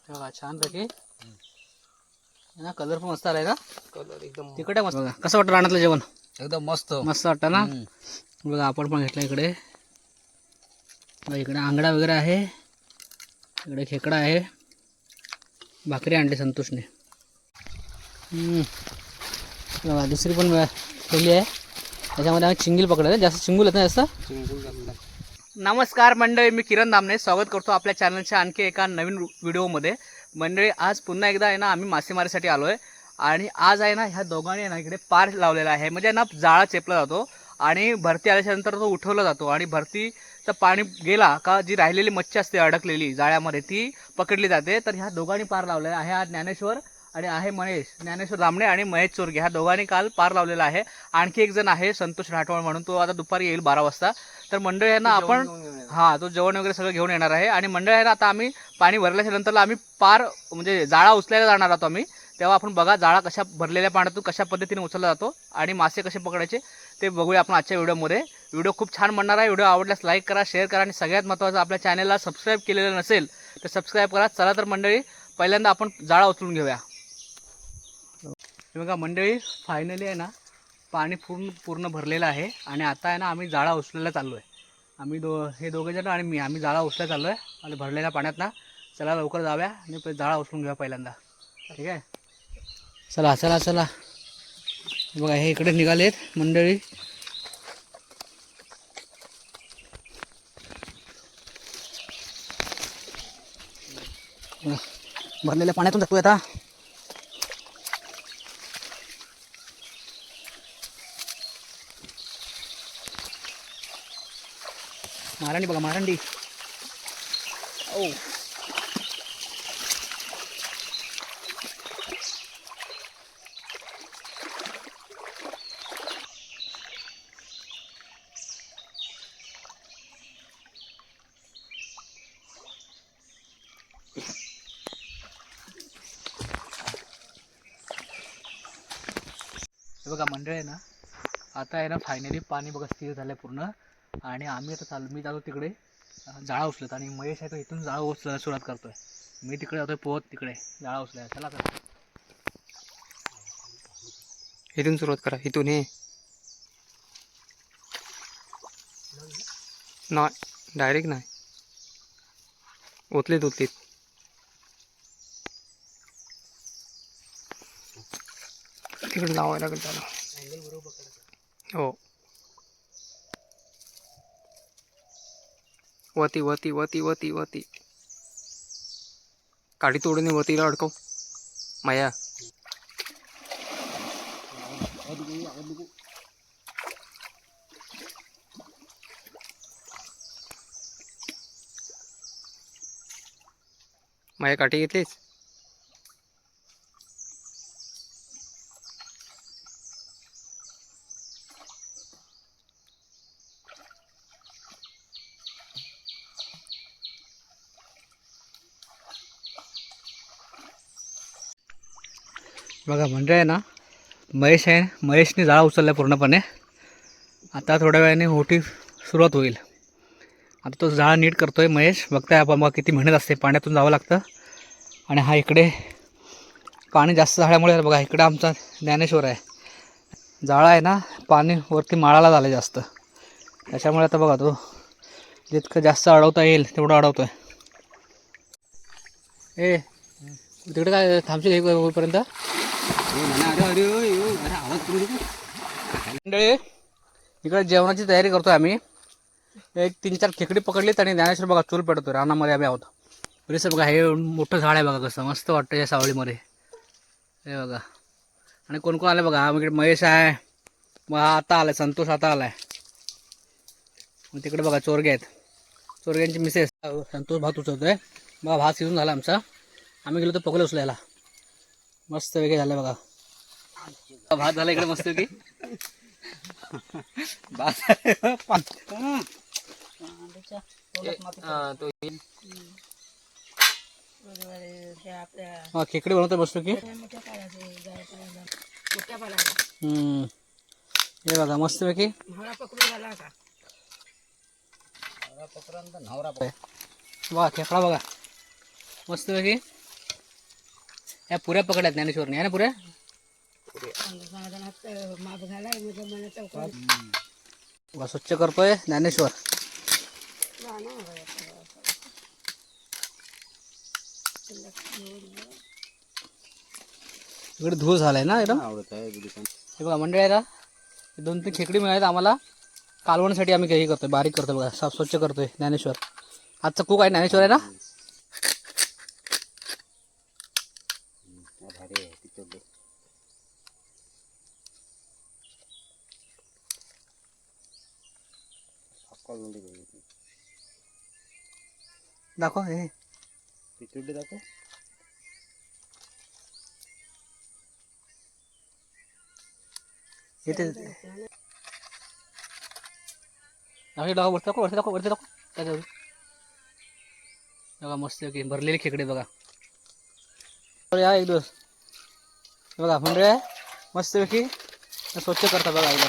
बघा छानपैकी ना, कलर पण मस्त आलाय का? कलर एकदम तिकट आहे मस्त. बघा कसं वाटतं रानातलं जेवण? एकदम मस्त मस्त वाटतं ना. बघा आपण पण घेतलं इकडे. इकडे आंगडा वगैरे आहे, इकडे खेकडा आहे, भाकरी आणली संतोषने. बघा दुसरी पण ठेवली आहे, त्याच्यामध्ये आम्ही चिंगील पकडलं. जास्त चिंगूल येत नाही जास्त. नमस्कार मंडळी, मी किरण दामने स्वागत करतो आपल्या चॅनलच्या आणखी एका नवीन व्हिडिओमध्ये. मंडळी आज पुन्हा एकदा आहे ना आम्ही मासेमारीसाठी आलो आहे. आणि आज आहे ना ह्या दोघांनी ना इकडे पार लावलेला आहे. म्हणजे ना जाळा चेपला जातो आणि भरती आल्याच्यानंतर तो उठवला जातो आणि भरतीचं पाणी गेला का जी राहिलेली मच्छी असते अडकलेली जाळ्यामध्ये ती पकडली जाते. तर ह्या दोघांनी पार लावलेला आहे. हा ज्ञानेश्वर आणि आहे महेश, ज्ञानेश्वर दामणे आणि महेश चोरगे, ह्या दोघांनी काल पार लावलेला आहे. आणखी एक जण आहे संतोष राठोड म्हणून, तो आता दुपारी येईल 12 वाजता. तर मंडळी आहे ना आपण तो जेवण वगैरे सगळं घेऊन येणार आहे. आणि मंडळी आहे ना आता आम्ही पाणी भरल्याच्या नंतरला आम्ही पार म्हणजे जाळा उचलायला जाणार आहोत आम्ही. तेव्हा आपण बघा जाळा कशा भरलेल्या पाण्यातून कशा पद्धतीने उचलला जातो आणि मासे कसे पकडायचे ते बघूया आपण आजच्या व्हिडिओमध्ये. व्हिडिओ खूप छान बनणार आहे. व्हिडिओ आवडल्यास लाईक करा, शेअर करा आणि सगळ्यात महत्त्वाचं आपल्या चॅनलला सबस्क्राईब केलेलं नसेल तर सबस्क्राईब करा. चला तर मंडळी पहिल्यांदा आपण जाळा उचलून घेऊया. बघा मंडळी फायनली आहे ना पाणी पूर्ण भरलेलं आहे आणि आता आहे ना आम्ही जाळा उचलायला चाललो आहे. आम्ही हे दोघे जण आणि मी जाळा उचलायला चाललो आहे आणि भरलेल्या पाण्यात ना. चला लवकर जाऊया आणि जाळा उचलून घेऊया पहिल्यांदा. ठीक आहे, चला चला चला. बघा हे इकडे निघालेत मंडळी. भरलेल्या पाण्यातून जातोय आता. मारांडी बघा, मारांडी. ओ बघा मंडळी आहे ना आता आहे ना फायनली पाणी बघा स्थिर झालं आहे पूर्ण. आणि आम्ही आता मी जातो तिकडे जाळा उचलत आणि महेश आहे तो इथून जाळा उचलायला सुरुवात करतोय. मी तिकडे जातोय पोहत तिकडे जाळा उचलायला. चला चला इथून सुरुवात करा. इथून हे नाही डायरेक्ट नाही, उचलीत तिकडे लावायला लागेल त्याला. हो वती वती वती वती वती काठी तोडून वतीला अडकव माया. माया काठी घेतलीस. बघा मंडळी आहे ना महेशने जाळा उचलला पूर्णपणे. आता थोड्या वेळाने मोठी सुरुवात होईल. आता तो जाळा नीट करतोय महेश. बघताय आपण बघा किती मेहनत असते, पाण्यातून जावं लागतं. आणि हा इकडे पाणी जास्त झाल्यामुळे बघा इकडे आमचा ज्ञानेश्वर आहे. जाळा आहे ना पाणी वरती माळाला झालं जास्त, त्याच्यामुळे आता बघा तो जितकं जास्त अडवता येईल तेवढं अडवतोय. ए तिकडे काय थांबशील हे होईपर्यंत. मंडळी इकडे जेवणाची तयारी करतोय आम्ही. एक 3-4 खेकडी पकडलीत आणि ज्ञानेश्वर बघा चूल पेटवतोय. रानामध्ये आम्ही आहोत. तरीच बघा हे मोठं झाड आहे बघा, कसं मस्त वाटतं या सावळीमध्ये. हे बघा आणि कोण कोण आलं बघा. हा इकडे महेश आहे, मग हा आता आलाय संतोष, आता आलाय. मग तिकडे बघा चोरगे आहेत, चोरग्यांची मिसेस. संतोष भात उचलतोय बघा. भात शिजून झाला आमचा. आम्ही गेलो तर पकडलं उचलायला. मस्त वेगळे झालं बघा. भात झाला इकडे मस्त की खेकडे बनवतो मस्त की. हे बघा मस्त पैकी बघा खेकडा बघा मस्त पैकी ह्या पुऱ्या पकडल्यात ज्ञानेश्वरने आहे ना पुऱ्या. बघा, स्वच्छ करतोय ज्ञानेश्वर. इकडे धूळ झालाय ना एकदम. हे बघा मंडळी आहे ना, 2-3 खेकडी मिळाली आम्हाला कालवण्यासाठी. आम्ही काही करतोय, बारीक करतोय बघा, साफ स्वच्छ करतोय. ज्ञानेश्वर आजचा कुक आहे ज्ञानेश्वर आहे ना. दाखव हे दाखव. इथे दाखव, वरती दाखव, वरती दाखव, वरती दाखव. त्याच्यावर बघा मस्त की भरलेले खेकडे बघा. या एक दिवस बघा मंडळी आहे मस्तपैकी स्वच्छ करता बघा. एकदा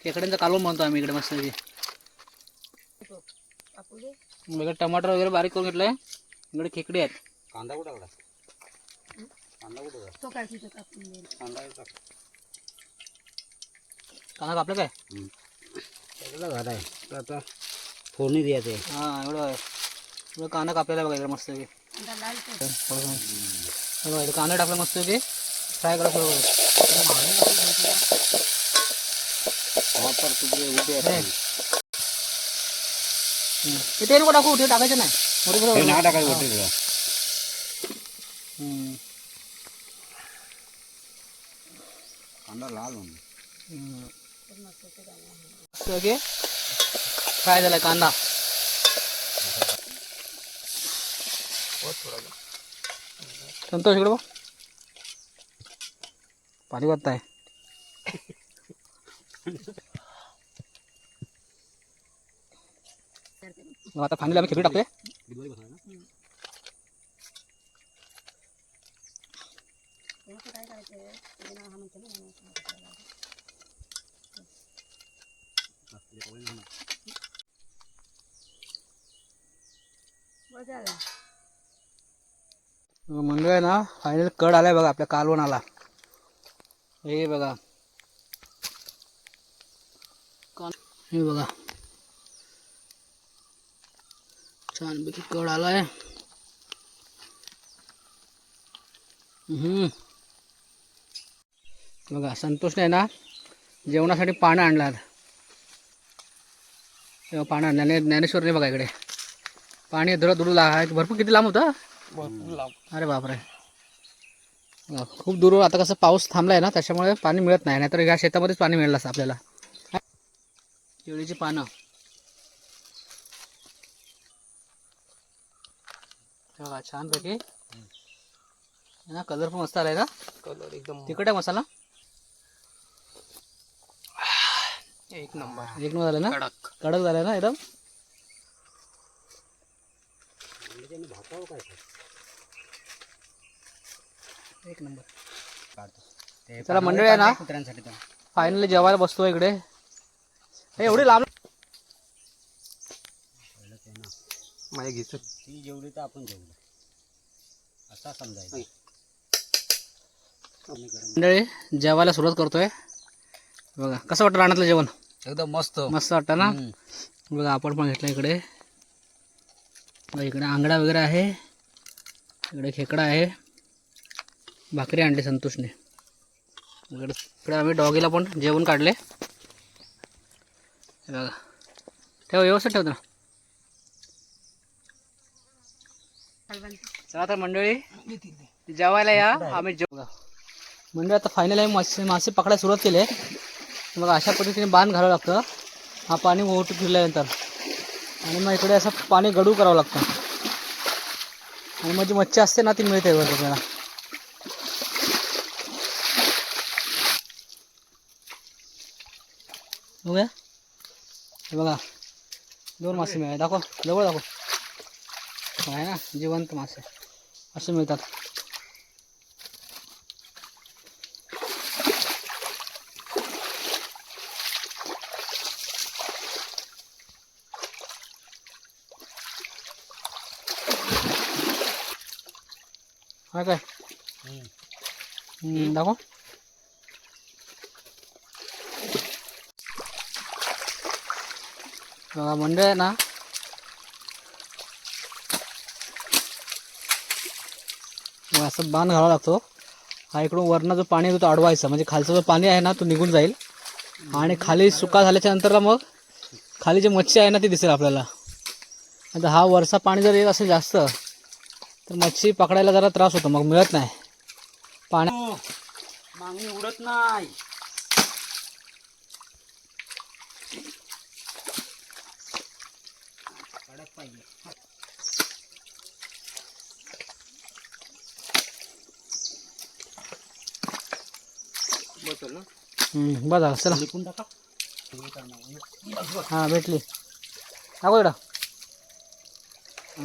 खेकड्यांचा कालवण म्हणतो आम्ही इकडे मस्तपैकी. इकडे टमाटर वगैरे बारीक करून घेतलंय. इकडे खेकडे आहेत. कांदा कुठे कांदा कापलं काय झालं आहे आता फोडणी द्यायचे. हां एवढं कांदा कापलेला बघा इकडे मस्त की. कांदा टाकला मस्त की फ्राय करा थोडं. ते नको टाकू, ते टाकायचं नाही. कांदा लाल फ्राय झालाय कांदा. संतोष इकडे बघ पाणी वाटत आहे. आता फायनली आम्ही खेकडी टाकतोय. मंडळ आहे ना, फायनल कड आलाय बघा आपल्या कालवणाला. हे बघा, हे बघा छानपैकी कड आलाय. बघा संतोषने ना जेवणासाठी पानं आणलात. तेव्हा पानं आणल्याने ज्ञानेश्वरने बघा इकडे पाणी धुरं धुरू लागाय भरपूर. किती लांब होतं, भरपूर लांब. अरे बापरे, खूप दूर. आता कसं पाऊस थांबलाय ना त्याच्यामुळे पाणी मिळत नाही, नाहीतर या शेतामध्येच पाणी मिळालं असं आपल्याला. केळीची पानं बघा छानपैकी ना. कलर पण मस्त आलाय ना, कलर एकदम तिखट आहे मसाला. एक नंबर झालं ना, कडक झालं ना एकदम. एक नंबर. चला मंडळी आहे ना, फायनली जेवायला बसतो इकडे. एवढी लांब माझ्या घ्यायचं ती जेवढी तर आपण जेवढं असा समजायचं. मंडळी जेवायला सुरुवात करतोय बघा. कसं वाटतं रानातलं जेवण? एकदम मस्त मस्त वाटतं ना. बघा आपण पण घेतलं इकडे. इकडे आंगडा वगैरे आहे, इकडे खेकडा आहे, भाकरी आणली संतोषने. इकडे आम्ही डॉगीला पण जेवण काढले. बघा ठेव, व्यवस्थित ठेवतो ना. चला तर मंडळी जेवायला या. आम्ही जेव मंडळी आता फायनल आहे. मासे पकडायला सुरुवात केली आहे. मग अशा पद्धतीने बांध घालावं लागतं. हा पाणी ओढून फिरल्यानंतर आणि मग इकडे असं पाणी गडू करावं लागतं आणि मग जी मच्छी असते ना ती मिळते वर आपल्याला. बघा हे बघा 2 मासे मिळाले. दाखव जवळ दाखव. आहे ना जिवंत मासे असे मिळतात. हा काय दाखव. बघा मंडळ आहे ना, असं बाण घालावा लागतो. हा इकडून वरनं जो पाणी आहे तो अडवायचा, म्हणजे खालचं जो पाणी आहे ना तो निघून जाईल आणि खाली सुका झाल्याच्या नंतरला मग खाली जी मच्छी आहे ना ती दिसेल आपल्याला. आता हा वरचा पाणी जर येत असेल जास्त तर मच्छी पकडायला जरा त्रास होतो, मग मिळत नाही पाणी. मागणी उडत नाही. बसल ना. बघा चला. हां भेटली. दाखव इकडं.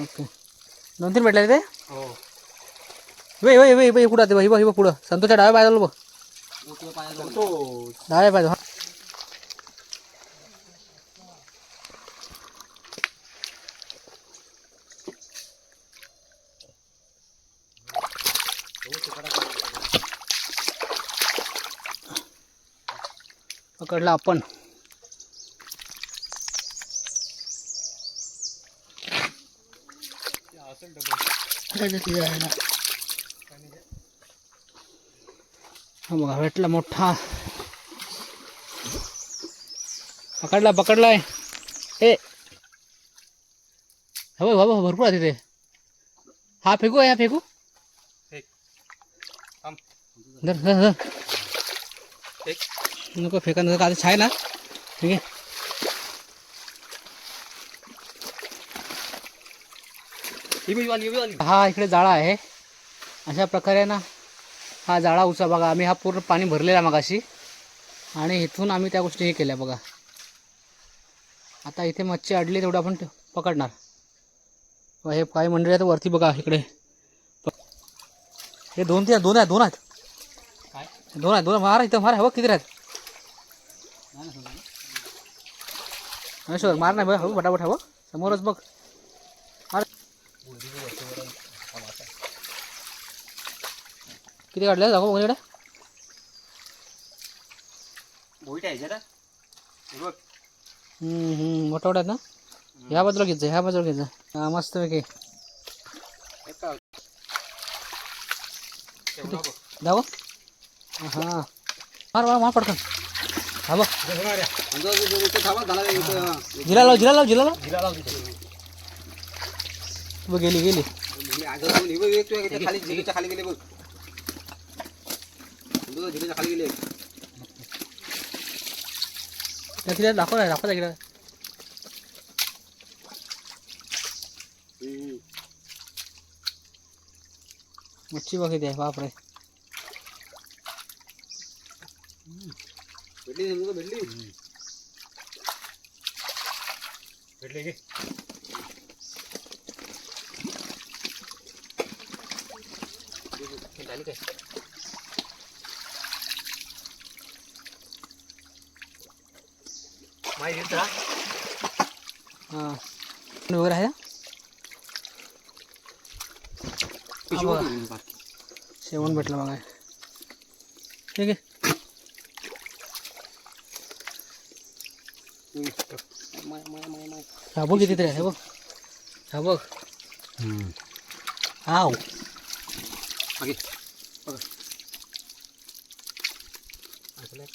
ओके 2-3 भेटले ते. हो. वे वे वे वे कुठं ते हिबा पुढं संतोषच्या डाव्या पायाला बघ. डाव्या पायाला. पकडला आपण. हा बघा भेटला मोठा. पकडलाय. ए हो बाबा भरपूर आहे तिथे. हा फेकू धर धर धर. नको फेका नको, आता छाय ना. ठीक आहे. हा इकडे जाळा आहे. अशा प्रकारे ना हा जाळा उचा बघा. आम्ही हा पूर्ण पाणी भरलेला मगाशी आणि इथून आम्ही त्या गोष्टी हे केल्या बघा. आता इथे मच्छी अडली तेवढं आपण पकडणार. हे काही मंडळी आहेत वरती बघा इकडे. हे दोन आहेत मारा इथं मारा. बघ किती आहेत. शोध मार नाही बघ. हो फटाफट हवं समोरच बघ. मार. किती काढले दाखव बघ इकडे. बोईट आहे जरा. बघ. मोठा आहेत ना. ह्या बाजूला घ्यायचं. हा मस्त पैकी दाखव. हा मार पडकन. हा बघ जिरा लाव. बघ गेली. खाली झिलीच्या खाली गेले बघ. झिलीच्या खाली गेले. किती दाखव इकडे. मच्छी बघ किती आहे. बापरे. भेटले की माहिती हां वगैरे आहे. शेवण भेटलं बघा. ठीक आहे. हा बघ किती तरी आहे बघ. हा बघ. हाव मागे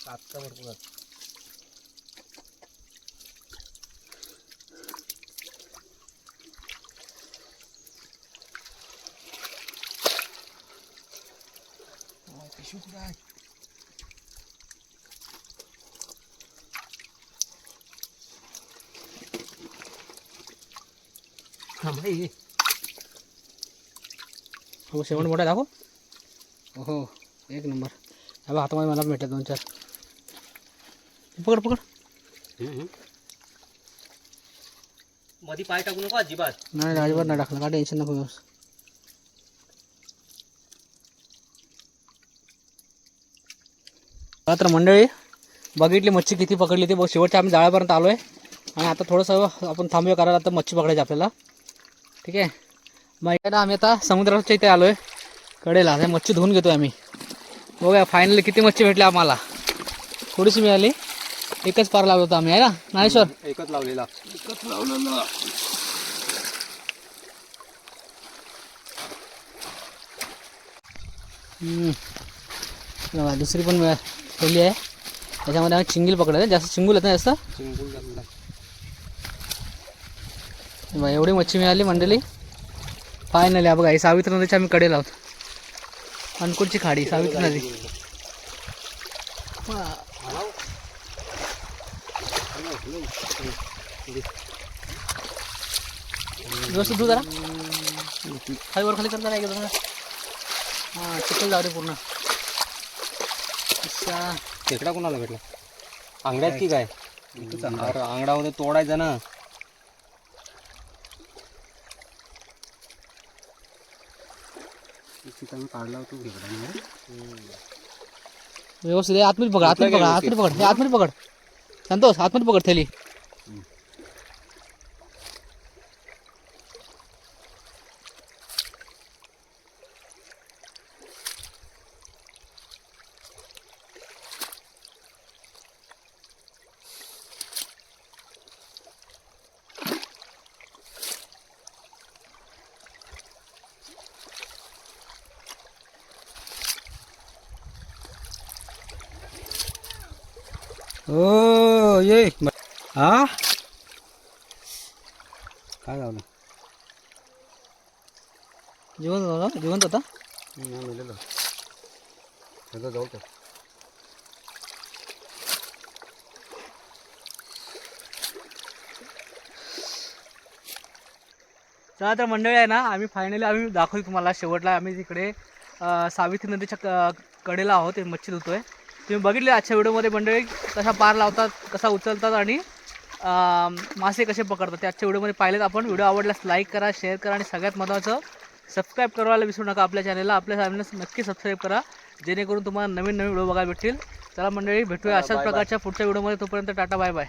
कापता भरपूर आहे. हो शेवण मोठा दाखव. हो एक नंबर. हा बघ हातामध्ये मला भेटलं 2-4. पकड. मध्ये पाय टाकू नको अजिबात. नाही अजिबात नाही टाकलं. काय टेन्शन नको घेऊस. तर मंडळी बघितली मच्छी किती पकडली ती. बघ शेवटच्या आम्ही जाळ्यापर्यंत आलो आहे आणि आता थोडंसं आपण थांबूया कारण आता मच्छी पकडायची आपल्याला. ठीक आहे. मग इकडे आम्ही आता समुद्राच्या इथे आलो आहे कडेला आता मच्छी धुवून घेतो आम्ही. बघूया फायनली किती मच्छी भेटली आम्हाला. थोडीशी मिळाली. एकच पार लावला होता आम्ही आहे ना ज्ञानेश्वर. एकच लावलेला. बघा, दुसरी पण ठेवली आहे. त्याच्यामध्ये आम्ही चिंगील पकडले. जास्त चिंगूल येत नाही जास्त. चिंगूल झालेला. बघा, एवढी मच्छी मिळाली मंडळी. फायनली बघा ही सावित्री नदीच्या आम्ही कडेला आहोत. अनकोटची खाडी सावित्री नदी. व्यवस्थित दूध जरा खाली वर खाली करता नाही का. हां चिखल जाऊ दे पूर्ण. अच्छा खेकडा कोणाला भेटला? आंगड्यात की काय? अरे आंगडामध्ये तोडायचा ना. काढला होतो खेकडा. व्यवस्थित आतमध्ये पकड आतमध्ये पकड आतमध्ये पकड हे आतमध्ये पकड. संतोष आतमध्ये पकड थैली. ओ ये हा काय लावलं? जिवंत होता. मेलेलं सगळं जाऊ तर. चला तर मंडळी आहे ना आम्ही फायनली आम्ही दाखवली तुम्हाला शेवटला. आम्ही तिकडे सावित्री नदीच्या कडेला आहोत. ते मच्छी धुतोय. तुम्ही बघितले आजच्या व्हिडिओमध्ये मंडळी कसा पार लावतात, कसा उचलतात आणि मासे कसे पकडतात ते आजच्या व्हिडिओमध्ये पाहिलेत आपण. व्हिडिओ आवडल्यास लाईक करा, शेअर करा आणि सगळ्यात महत्त्वाचं सबस्क्राईब करायला विसरू नका आपल्या चॅनलला. आपल्या चॅनलला नक्की सबस्क्राईब करा जेणेकरून तुम्हाला नवीन नवीन व्हिडिओ बघायला भेटतील. चला मंडळी भेटूया अशाच प्रकारच्या पुढच्या व्हिडिओमध्ये. तोपर्यंत टाटा बाय बाय.